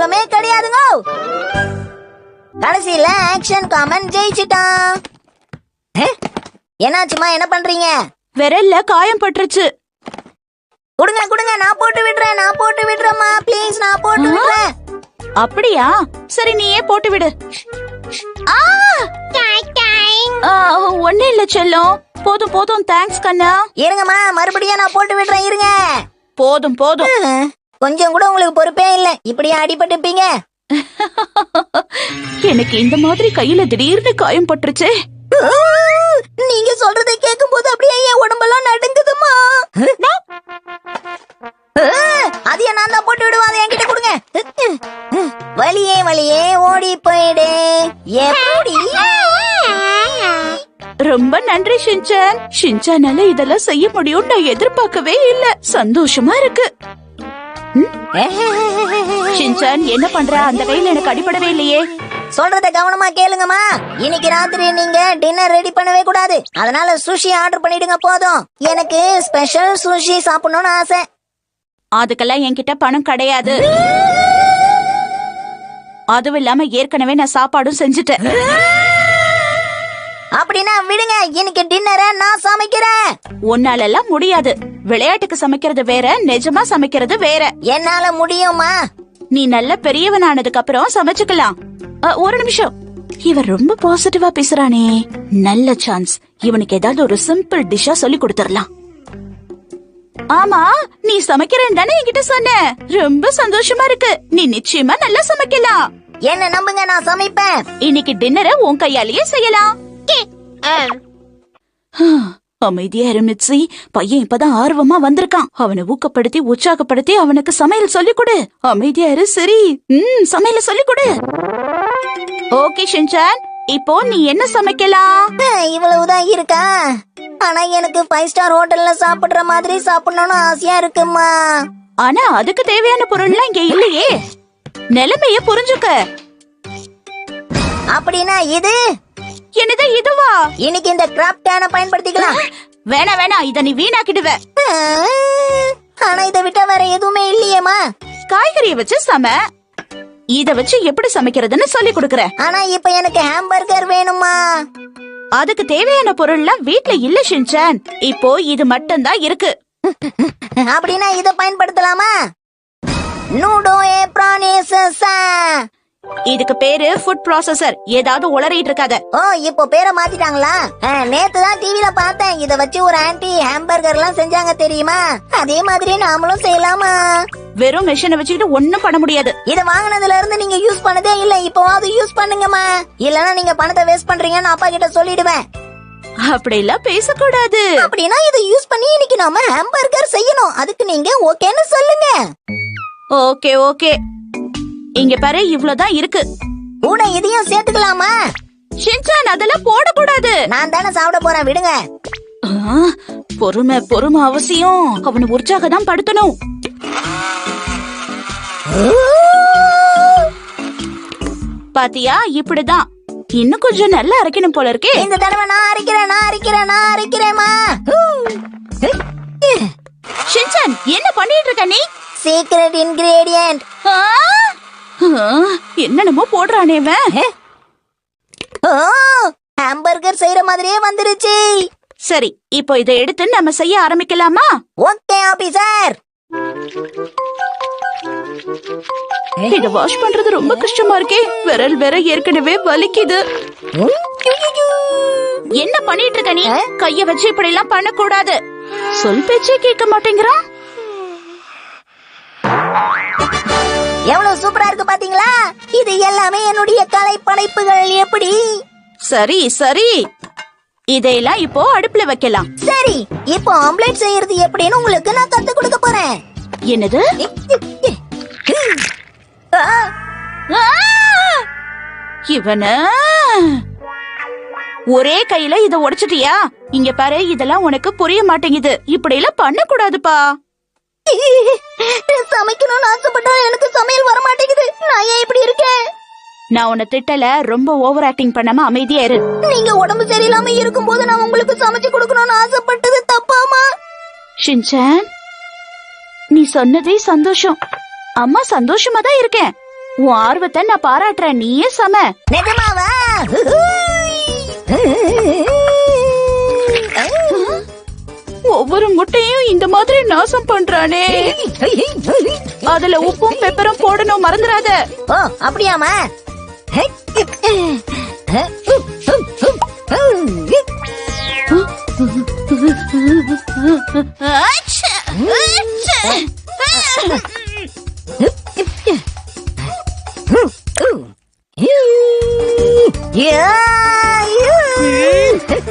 சந்தேகமே கிடையாதுங்க. கடைசியில ஆக்ஷன் காமன் ஜெயிச்சிட்டான். என்னாச்சுமா, என்ன பண்றீங்க? விரல்ல காயம் பட்டுருச்சு. குடுங்க குடுங்க, நான் போட்டு விடுறேம்மா, ப்ளீஸ், நான் போட்டு விடுறேன். அப்படியா? சரி, நீயே போட்டு விடு. ஒண்ணு இல்ல செல்லம், போதும் போதும், தேங்க்ஸ் கண்ணா. இருங்கம்மா, மறுபடியும் நான் போட்டு விடுறேன், இருங்க. போதும் போதும். கொஞ்சம் கூட உங்களுக்கு பொறுப்பே இல்ல, இப்படியே அடிபட்டுப்பீங்க. எனக்கு இந்த மாதிரி கையில திடீர்னு காயம் பட்டுருச்சே. நீங்க சொல்றதை கேட்கும் போது அப்படியே என் உடம்பெல்லாம் நடுங்குதுமா. அதைய நான் தான் போட்டு விடுவேன், அதை என்கிட்ட கொடுங்க. வலியே ஓடி போயிடு. எப்படி? ரொம்ப நன்றி ஷின்சான். ஷின்சானால இதெல்லாம் செய்ய முடியும் நான் எதிர்பார்க்கவே இல்ல. சந்தோஷமா இருக்கு. ஷின்சான், என்ன பண்ற? அந்த கையில எனக்கு அடிபடவே இல்லையே. சொல்றத கவனமா கேளுங்கம்மா. இன்னைக்கு ராத்திரி நீங்க டின்னர் ரெடி பண்ணவே கூடாது. அதனால சுஷி ஆர்டர் பண்ணிடுங்க போதும். எனக்கு ஸ்பெஷல் சுஷி சாப்பிடணும்னு ஆசை. அதுக்கெல்லாம் என்கிட்ட பணம் கிடையாது. அதுவும் இல்லாம ஏற்கனவே நான் சாப்பாடும் செஞ்சுட்டேன். அப்படின்னா விடுங்க, இன்னைக்கு டின்னரை நான் சமைக்கிறேன். உன்னால எல்லாம் முடியாது. விளையாட்டுக்கு சமைக்கிறது வேற, நிஜமா சமைக்கிறது வேற. என்னால முடியுமா? நீ நல்ல பெரியவனானதுக்கு அப்புறம் சமைச்சுக்கலாம். ஒரு நிமிஷம், இவர் ரொம்ப பாசிட்டிவா பேசுறானே. நல்ல சான்ஸ். இவனுக்கு ஏதாவது ஒரு சிம்பிள் டிஷ்ஷா சொல்லி கொடுத்துடலாம். ஆமா, நீ சமைக்கிறேன்னு தானே என்கிட்ட சொன்ன. ரொம்ப சந்தோஷமா இருக்கு. நீ நிச்சயமா நல்லா சமைக்கலாம். என்ன நம்புங்க, நான் சமைப்பேன். இன்னைக்கு டின்னரை உன் கையாலேயே செய்யலாம். அமைதியா இருமிச்சி. பையன் இப்பதான் ஆர்வமா வந்திருக்கான். அவனை ஊக்கப்படுத்தி உற்சாகப்படுத்தி அவனுக்கு சமையல் சொல்லிக் கொடு. அமைதியா இரு. சரி, சமையல சொல்லிக் கொடு. ஓகே ஷின்சான், இப்போ நீ என்ன சமைக்கலாம்? இவ்வளவுதான் இருக்கா? ஆனா எனக்கு 5 ஸ்டார் ஹோட்டல்ல சாப்பிடுற மாதிரி சாப்பிடணும்னு ஆசையா இருக்குமா. ஆனா அதுக்கு தேவையான பொருள்லாம் இங்க இல்லையே. நிலைமைய புரிஞ்சுக்க. அப்படின்னா இது என்னது? இதுவா? இன்னைக்கு இந்த கிராப் கேனை பயன்படுத்திக்கலாம். வேணா, இத நீ வீணாக்கிடுவ. ஆனா இதை விட்டா வேற எதுவுமே இல்லையேமா. காய்கறிய வச்சு சம. இத வச்சு எப்படி சமைக்கிறதுன்னு சொல்லி கொடுக்கற. ஆனா இப்ப எனக்கு ஹாம்பர்கர் வேணுமா. அதுக்கு தேவையான பொருள்லாம் வீட்ல இல்ல ஷின்சான். இப்போ இது மட்டும்தான் இருக்கு. அப்படின்னா இத பயன்படுத்தலாமா? நூடோ ஏப்ரானேசஸா. இதுக்கு பேரு ஃபுட் ப்ராசஸர். ஏதாவது உளறிட்டு இருக்காத. ஓ, இப்போ பேரை மாத்திட்டாங்களா? நேத்து தான் டிவில பார்த்தேன். இத வச்சு ஒரு ஆன்டி ஹாம்பர்கர் எல்லாம் செஞ்சாங்க தெரியுமா? அதே மாதிரி நாமளும் செய்யலாமா? வெறும் மெஷினை வச்சுக்கிட்டு ஒண்ணும் பண்ண முடியாது. இத வாங்கினதுல இருந்து நீங்க யூஸ் பண்ணதே இல்ல. இப்போவாது யூஸ் பண்ணுங்கம்மா. இல்லனா நீங்க பணத்தை வேஸ்ட் பண்றீங்கன்னு அப்பா கிட்ட சொல்லிடுவேன். அப்படி எல்லாம் பேசக்கூடாது. அப்படின்னா இத யூஸ் பண்ணி இன்னைக்கு நாம ஹாம்பர்கர் செய்யணும். அதுக்கு நீங்க ஓகேன்னு சொல்லுங்க. ஓகே. இங்க பாரு, இவ்ளோதான் இருக்கு. கூட இதையும் சேர்த்துக்கலாமா? ஷின்சான், அதெல்லாம் போடக்கூடாது. நான் தானே சாப்பிட போறேன், விடுங்க. பொறுமை அவசியம். அவனை உற்சாக தான் படுத்தணும். பாத்தியா, இப்படிதான். இன்னும் கொஞ்சம் நல்லா அரைக்கணும் போல இருக்கே. இந்த தடவை நான் அரைக்கிறேன்மா. ஷின்சான், என்ன பண்ணிட்டு இருக்க நீ? Secret ingredient. என்னென்னமோ போடுறானே இவன். ஹாம்பர்கர் செய்யற மாதிரியே வந்துருச்சு. சரி, இப்போ இதை எடுத்து நம்ம செய்ய ஆரம்பிக்கலாமா? Okay officer. இத வாஷ் பண்றது ரொம்ப கஷ்டமா இருக்கே. விரல் வேற ஏற்கனவே வலிக்குது. என்ன பண்ணிட்டு இருக்க நீ? கைய வச்சு இப்படி எல்லாம் பண்ண கூடாது. சொல் பேச்சே கேட்க மாட்டேங்கிறான். எவ்வளவு சூப்பரா இருக்கு பாத்தீங்களா? இது எல்லாமே என்னுடைய கலை படைப்புகள். எப்படி? சரி, இதையெல்லாம் இப்போ அடுப்புல வைக்கலாம். சரி, இப்போ ஆம்லெட் செய்யறது எப்படின்னு உங்களுக்கு நான் கத்து கொடுக்க போறேன். என்னது? இவன ஒரே கையில இத உடைச்சிட்டியா? இங்க பாரு, இதெல்லாம் உனக்கு புரிய மாட்டேங்குது. இப்படி எல்லாம் பண்ண கூடாதுப்பா. சமைக்கணும்னு ஆசைப்பட்டா எனக்கு சமையல் வர மாட்டேங்குது. நான் ஏன் இப்படி இருக்கேன்? நான் உன்னை திட்டல. ரொம்ப ஓவர் ஆக்டிங் பண்ணாம அமைதியா இரு. நீங்க உடம்பு சரியில்லாம இருக்கும்போது நான் உங்களுக்கு சமைச்சு கொடுக்கணும்னு ஆசைப்பட்டது தப்பாமா? ஷின்சான், நீ சொன்னதே சந்தோஷம். அம்மா சந்தோஷமா தான் இருக்கேன். உன் ஆர்வத்தை நான் பாராட்டுறேன், நீயே சம. நிஜமாவா? ஒவ்வொரு முட்டையும் இந்த மாதிரி நாசம் பண்றானே. அதுல உப்பும் பெப்பரும் போடணும், மறந்துடாத. ஓ அப்படியாமா?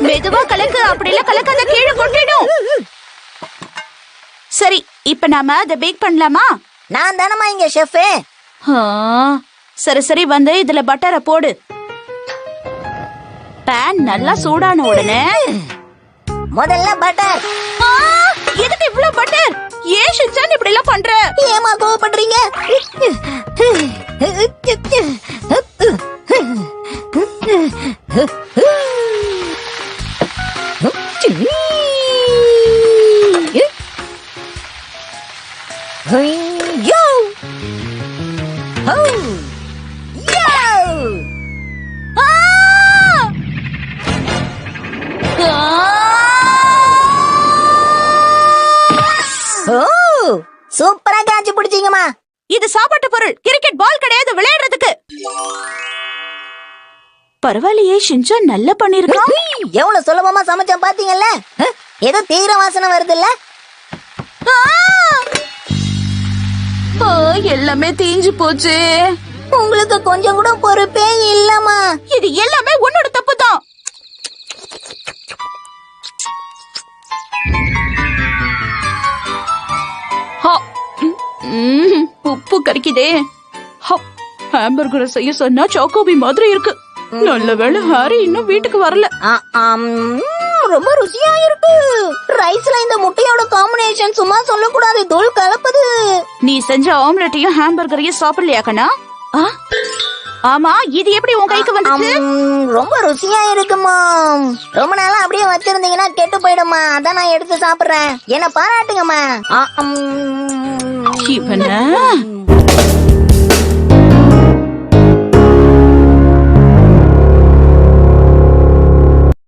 மெதுவா கலக்கு, அப்படிலாம் கலக்காத, கீழே கொட்டிடும். சரி, இப்ப நாம அதை பேக் பண்ணலாமா? நான் தானமா இங்க ஷெஃப். சரி சரி, வந்து இதுல பட்டரை போடு. பேன் நல்லா சூடான உடனே முதல்ல பட்டர். எதுக்கு இவ்வளவு பட்டர்? ஏன் ஷின்சான் இப்படி எல்லாம் பண்ற? ஏமா கோவப்படுறீங்க? சூப்பரா காய்ச்சி பிடிச்சீங்கம்மா. இது சாப்பாட்டு பொருள், கிரிக்கெட் பால் கிடையாது விளையாடுறதுக்கு. பரவாயில்லையே, ஷின்சான் நல்லா பண்ணிருக்கான். எவ்வளவு சுலபமா சமைச்சா பாத்தீங்கல்ல? ஏதோ தீர வாசனை வருது இல்ல? எல்லாமே தீஞ்சு போச்சு. உங்களுக்கு கொஞ்சம் கூட பொறுப்பே இல்லம்மா. இது எல்லாமே உன்னோட தப்பு தான். உப்பு கறிக்குதே. ஹாம்பர்கரை செய்ய சொன்னா சாக்கோபி மாதிரி இருக்கு. நல்ல வேளை ஹாரி இன்னும் வீட்டுக்கு வரல. ரொம்ப ருசியா இருக்கு. ரைஸ்ல இந்த முட்டையோட காம்பினேஷன் சும்மா சொல்லக்கூடாது, தூள் கலப்பது. நீ செஞ்ச ஆம்லெட்டையும் ஹாம்பர்கரையும் சாப்பிடலையா கண்ணா? ஆமா, இது எப்படி உன் கைக்கு வந்துச்சு? ரொம்ப ருசியா இருக்குமா. ரொம்ப நாளா அப்படியே வச்சிருந்தீங்கன்னா கெட்டு போயிடுமா. அதான் நான் எடுத்து சாப்பிடுறேன். என்ன பாராட்டுங்கம்மா. இவன